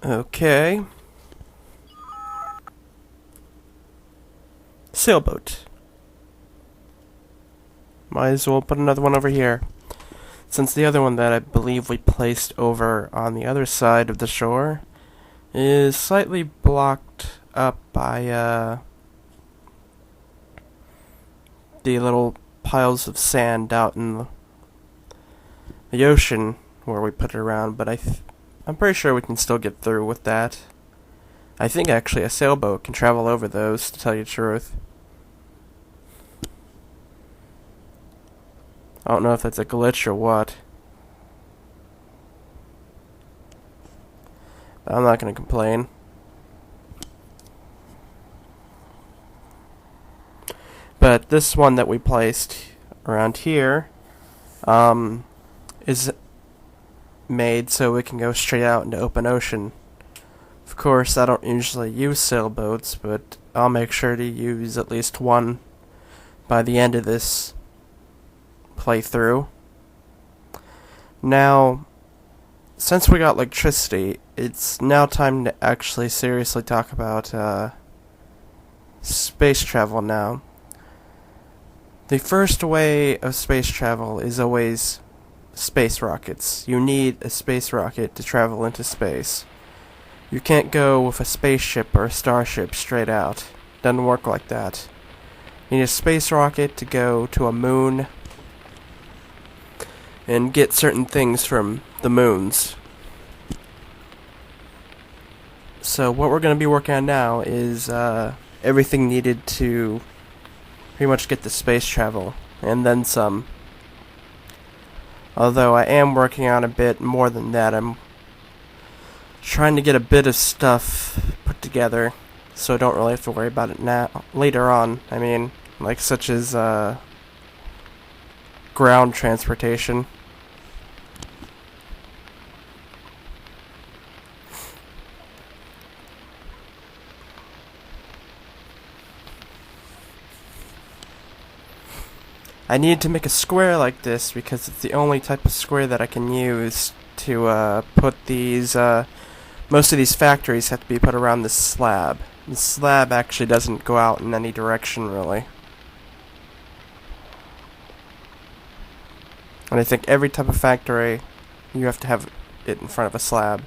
Okay. Sailboat. Might as well put another one over here. Since the other one that I believe we placed over on the other side of the shore is slightly blocked up by the little piles of sand out in the ocean where we put it around, but I'm pretty sure we can still get through with that. I think actually a sailboat can travel over those, to tell you the truth. I don't know if that's a glitch or what. But I'm not going to complain. But this one that we placed around here is made so we can go straight out into open ocean. Of course, I don't usually use sailboats, but I'll make sure to use at least one by the end of this playthrough. Now, since we got electricity, it's now time to actually seriously talk about space travel now. The first way of space travel is always space rockets. You need a space rocket to travel into space. You can't go with a spaceship or a starship straight out. Doesn't work like that. You need a space rocket to go to a moon and get certain things from the moons. So what we're going to be working on now is everything needed to pretty much get the space travel, and then some. Although I am working on a bit more than that. I'm trying to get a bit of stuff put together, so I don't really have to worry about it now. Later on, I mean, such as ground transportation. I need to make a square like this because it's the only type of square that I can use to put these. Most of these factories have to be put around this slab. The slab actually doesn't go out in any direction, really. And I think every type of factory, you have to have it in front of a slab.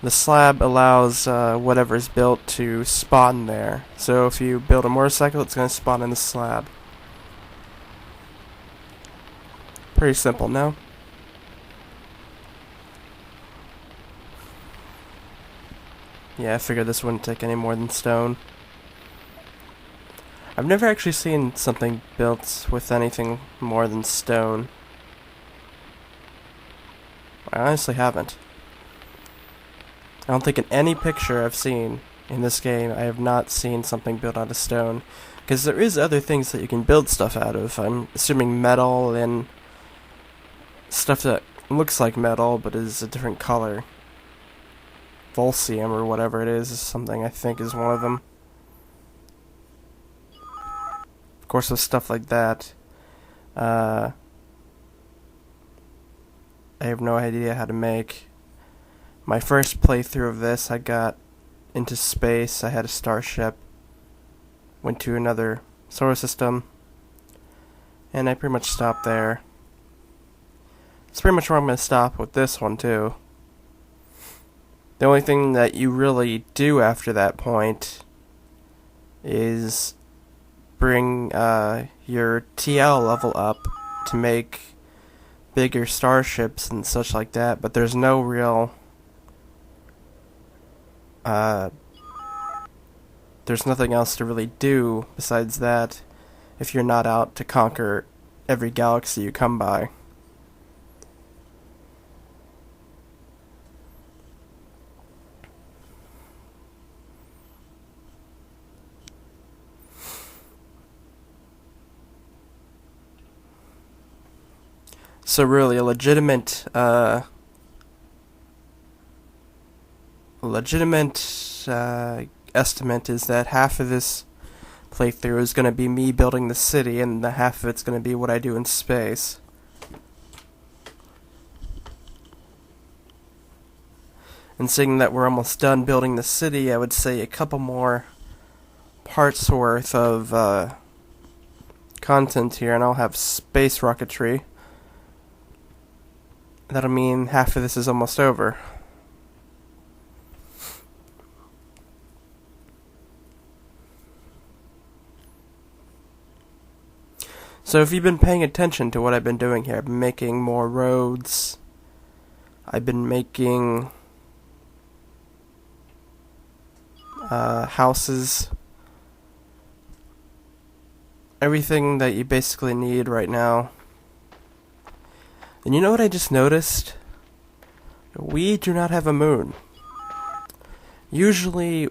The slab allows whatever is built to spawn there. So if you build a motorcycle, it's going to spawn in the slab. Pretty simple, no? Yeah, I figured this wouldn't take any more than stone. I've never actually seen something built with anything more than stone. I honestly haven't. I don't think in any picture I've seen in this game I have not seen something built out of stone. Because there is other things that you can build stuff out of. I'm assuming metal and stuff that looks like metal but is a different color. Volcium or whatever it is something I think is one of them. Of course, with stuff like that, I have no idea how to make. My first playthrough of this, I got into space. I had a starship, went to another solar system, and I pretty much stopped there. That's pretty much where I'm going to stop with this one, too. The only thing that you really do after that point is bring your TL level up to make bigger starships and such like that, but there's no real there's nothing else to really do besides that if you're not out to conquer every galaxy you come by. So really, a legitimate estimate is that half of this playthrough is going to be me building the city, and the half of it's going to be what I do in space. And seeing that we're almost done building the city, I would say a couple more parts worth of content here, and I'll have space rocketry. That'll mean half of this is almost over. So if you've been paying attention to what I've been doing here, I've been making more roads. I've been making houses. Everything that you basically need right now. And you know what I just noticed? We do not have a moon. Usually,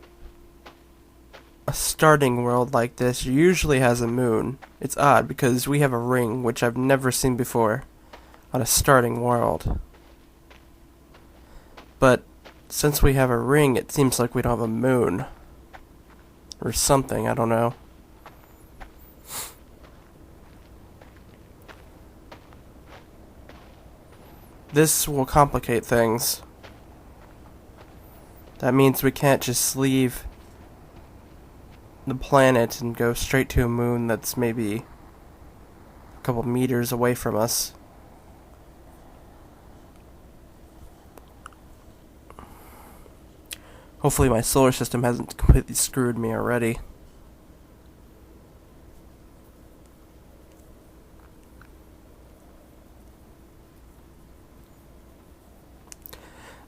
a starting world like this usually has a moon. It's odd because we have a ring, which I've never seen before, on a starting world. But since we have a ring, it seems like we don't have a moon. Or something, I don't know. This will complicate things. That means we can't just leave the planet and go straight to a moon that's maybe a couple meters away from us. Hopefully my solar system hasn't completely screwed me already.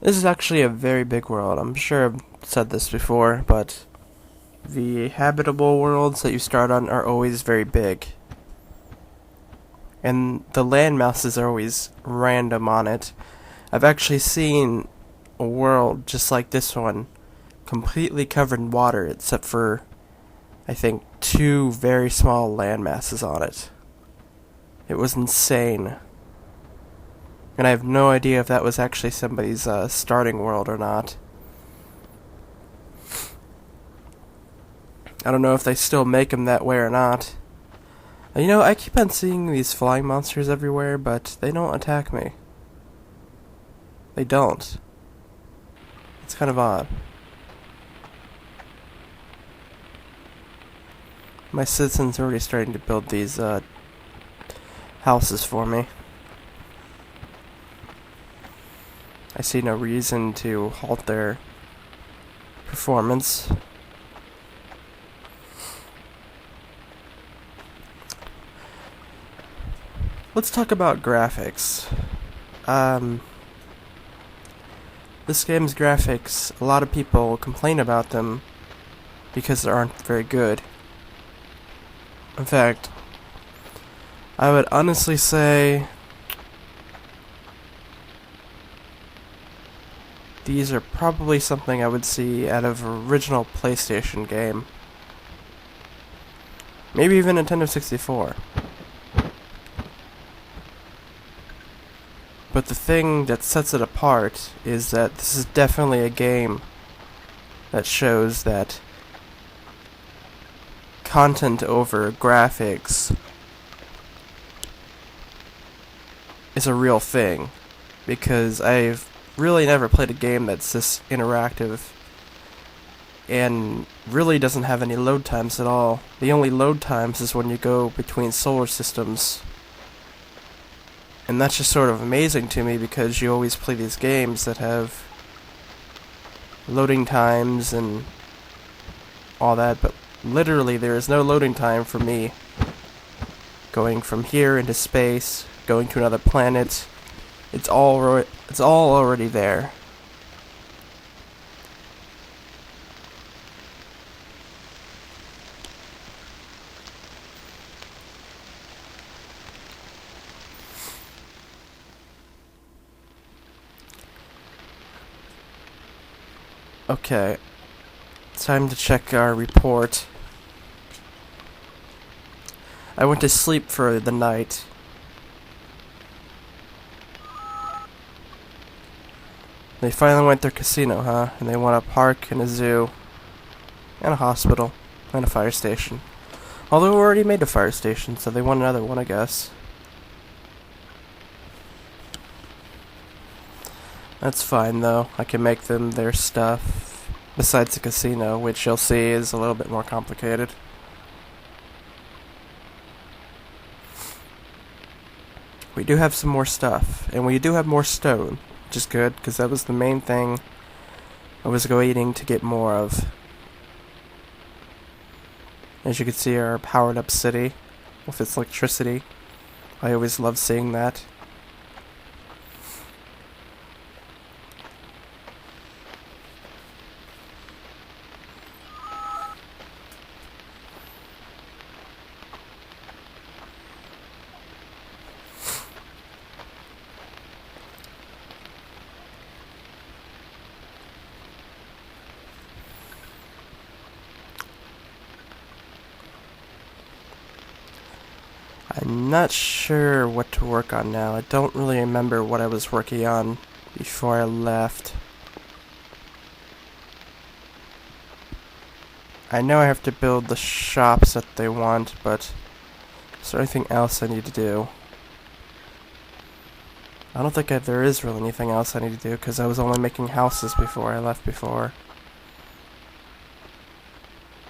This is actually a very big world. I'm sure I've said this before, but the habitable worlds that you start on are always very big. And the land masses are always random on it. I've actually seen a world just like this one, completely covered in water, except for, I think, 2 very small land masses on it. It was insane. And I have no idea if that was actually somebody's starting world or not. I don't know if they still make them that way or not. You know, I keep on seeing these flying monsters everywhere, but they don't attack me. They don't. It's kind of odd. My citizens are already starting to build these houses for me. I see no reason to halt their performance. Let's talk about graphics. This game's graphics, a lot of people complain about them because they aren't very good. In fact, I would honestly say these are probably something I would see out of an original PlayStation game. Maybe even Nintendo 64. But the thing that sets it apart is that this is definitely a game that shows that content over graphics is a real thing. Because I've really never played a game that's this interactive and really doesn't have any load times at all. The only load times is when you go between solar systems. And that's just sort of amazing to me because you always play these games that have loading times and all that, but literally there is no loading time for me going from here into space, going to another planet. It's all already there. Okay, it's time to check our report. I went to sleep for the night. They finally went to their casino, huh? And they want a park and a zoo, and a hospital, and a fire station. Although we already made a fire station, so they want another one, I guess. That's fine though. I can make them their stuff. Besides the casino, which you'll see is a little bit more complicated. We do have some more stuff, and we do have more stone, which is good, because that was the main thing I was waiting to get more of. As you can see, our powered up city with its electricity. I always love seeing that. I'm not sure what to work on now. I don't really remember what I was working on before I left. I know I have to build the shops that they want, but is there anything else I need to do? I don't think there is really anything else I need to do, because I was only making houses before I left before.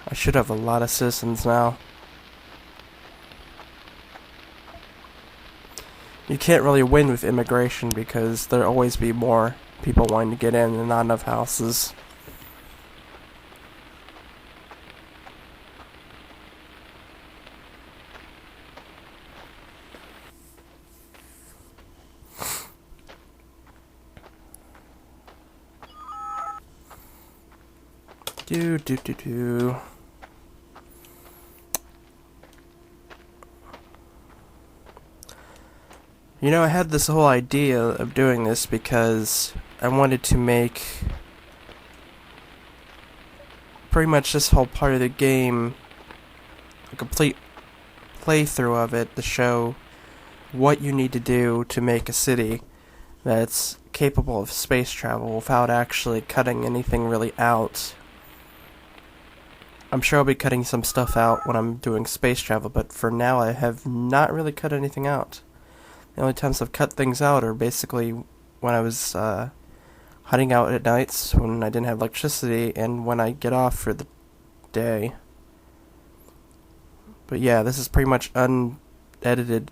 I should have a lot of citizens now. You can't really win with immigration because there'll always be more people wanting to get in and not enough houses. Do. You know, I had this whole idea of doing this because I wanted to make pretty much this whole part of the game a complete playthrough of it to show what you need to do to make a city that's capable of space travel without actually cutting anything really out. I'm sure I'll be cutting some stuff out when I'm doing space travel, but for now I have not really cut anything out. The only times I've cut things out are basically when I was hiding out at nights, when I didn't have electricity, and when I get off for the day. But yeah, this is pretty much unedited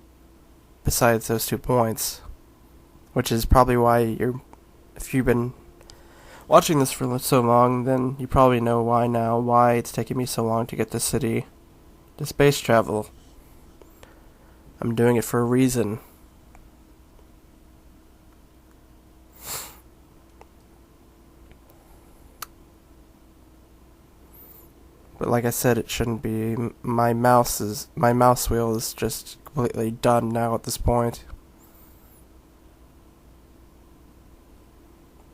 besides those 2 points. Which is probably why if you've been watching this for so long, then you probably know why now, why it's taking me so long to get this city to space travel. I'm doing it for a reason. But like I said, it shouldn't be. My mouse wheel is just completely done now at this point.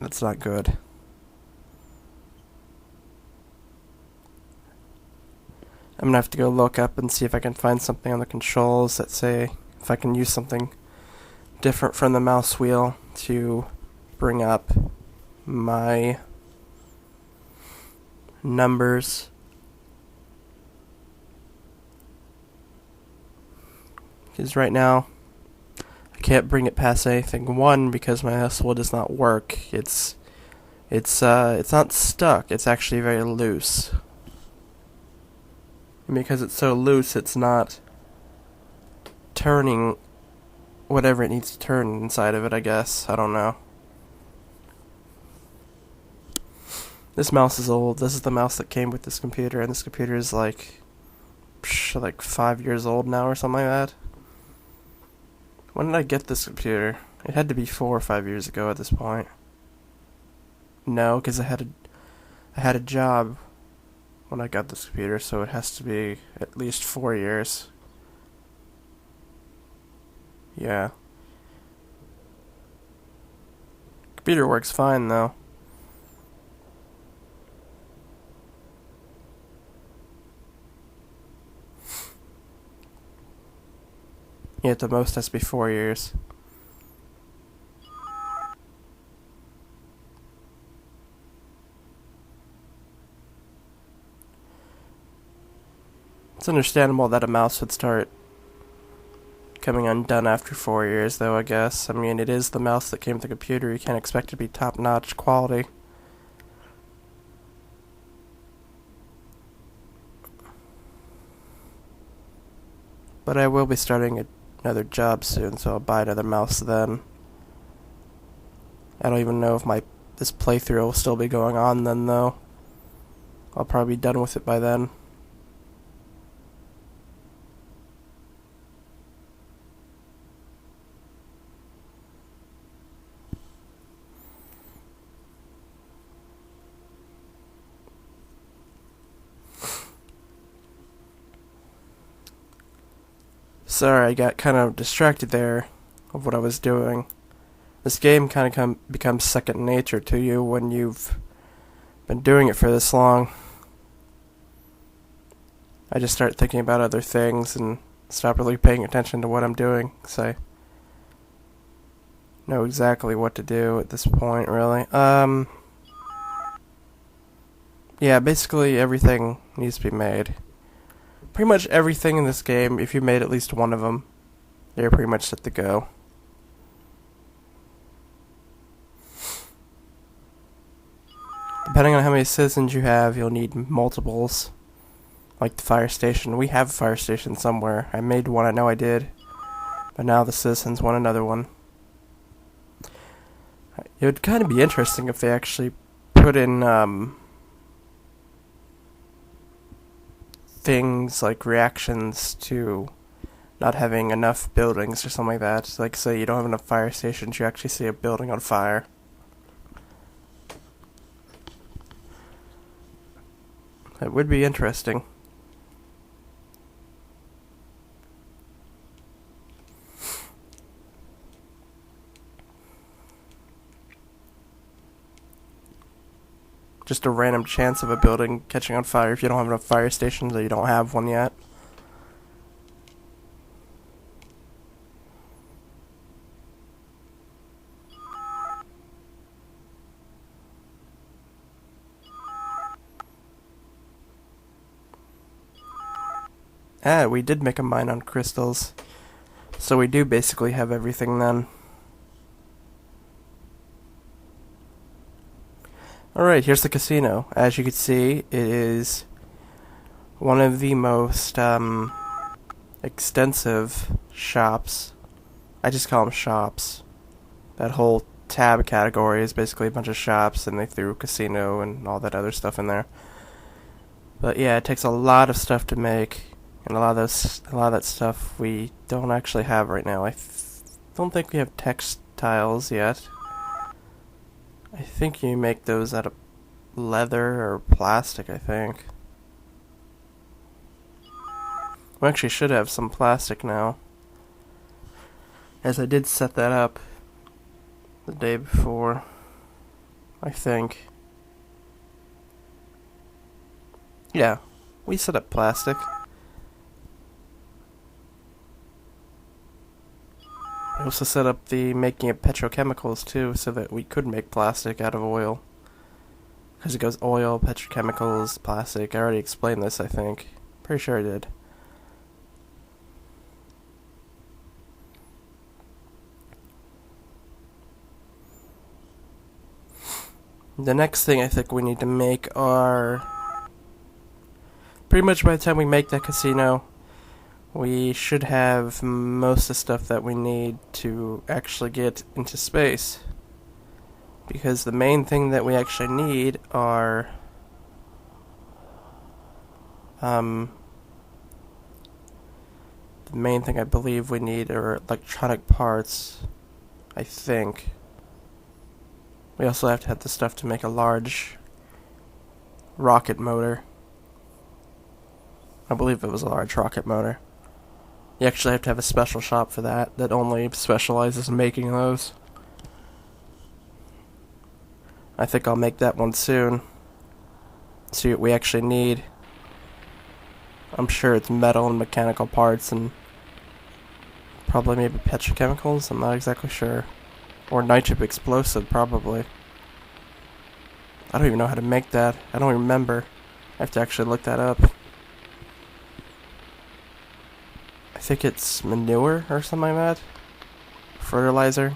That's not good. I'm gonna have to go look up and see if I can find something on the controls that say if I can use something different from the mouse wheel to bring up my numbers. Because right now I can't bring it past anything. One, because my mouse wheel does not work. It's not stuck. It's actually very loose. And because it's so loose, it's not turning whatever it needs to turn inside of it, I guess. I don't know. This mouse is old. This is the mouse that came with this computer, and this computer is like 5 years old now or something like that. When did I get this computer? It had to be 4 or 5 years ago at this point. No, because I had a job when I got this computer, so it has to be at least 4 years. Yeah. Computer works fine though. Yeah, at the most has to be 4 years. It's understandable that a mouse would start coming undone after 4 years, though, I guess. I mean, it is the mouse that came with the computer. You can't expect it to be top-notch quality. But I will be starting another job soon, so I'll buy another mouse then. I don't even know if this playthrough will still be going on then, though. I'll probably be done with it by then. Sorry, I got kind of distracted there of what I was doing. This game kind of becomes second nature to you when you've been doing it for this long. I just start thinking about other things and stop really paying attention to what I'm doing, because I know exactly what to do at this point, really. Yeah, basically everything needs to be made. Pretty much everything in this game, if you made at least one of them, you're pretty much set to go. Depending on how many citizens you have, you'll need multiples. Like the fire station. We have a fire station somewhere. I made one, I know I did. But now the citizens want another one. It would kind of be interesting if they actually put in, things like reactions to not having enough buildings or something like that. Like, say you don't have enough fire stations, you actually see a building on fire. That would be interesting. Just a random chance of a building catching on fire if you don't have enough fire stations or you don't have one yet. We did make a mine on crystals. So we do basically have everything then. Alright, here's the casino. As you can see, it is one of the most extensive shops. I just call them shops. That whole tab category is basically a bunch of shops, and they threw casino and all that other stuff in there. But yeah, it takes a lot of stuff to make, and a lot of that stuff we don't actually have right now. I don't think we have textiles yet. I think you make those out of leather or plastic, I think. We actually should have some plastic now, as I did set that up the day before, I think. Yeah, we set up plastic. I also set up the making of petrochemicals too, so that we could make plastic out of oil. Because it goes oil, petrochemicals, plastic. I already explained this, I think. Pretty sure I did. The next thing I think we need to make are... pretty much by the time we make that casino, we should have most of the stuff that we need to actually get into space. Because the main thing that we actually need are... the main thing I believe we need are electronic parts, I think. We also have to have the stuff to make a large rocket motor. I believe it was a large rocket motor. You actually have to have a special shop for that only specializes in making those. I think I'll make that one soon. See what we actually need. I'm sure it's metal and mechanical parts and probably maybe petrochemicals, I'm not exactly sure. Or nitric explosive, probably. I don't even know how to make that. I don't remember. I have to actually look that up. I think it's manure or something like that. Fertilizer.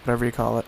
Whatever you call it.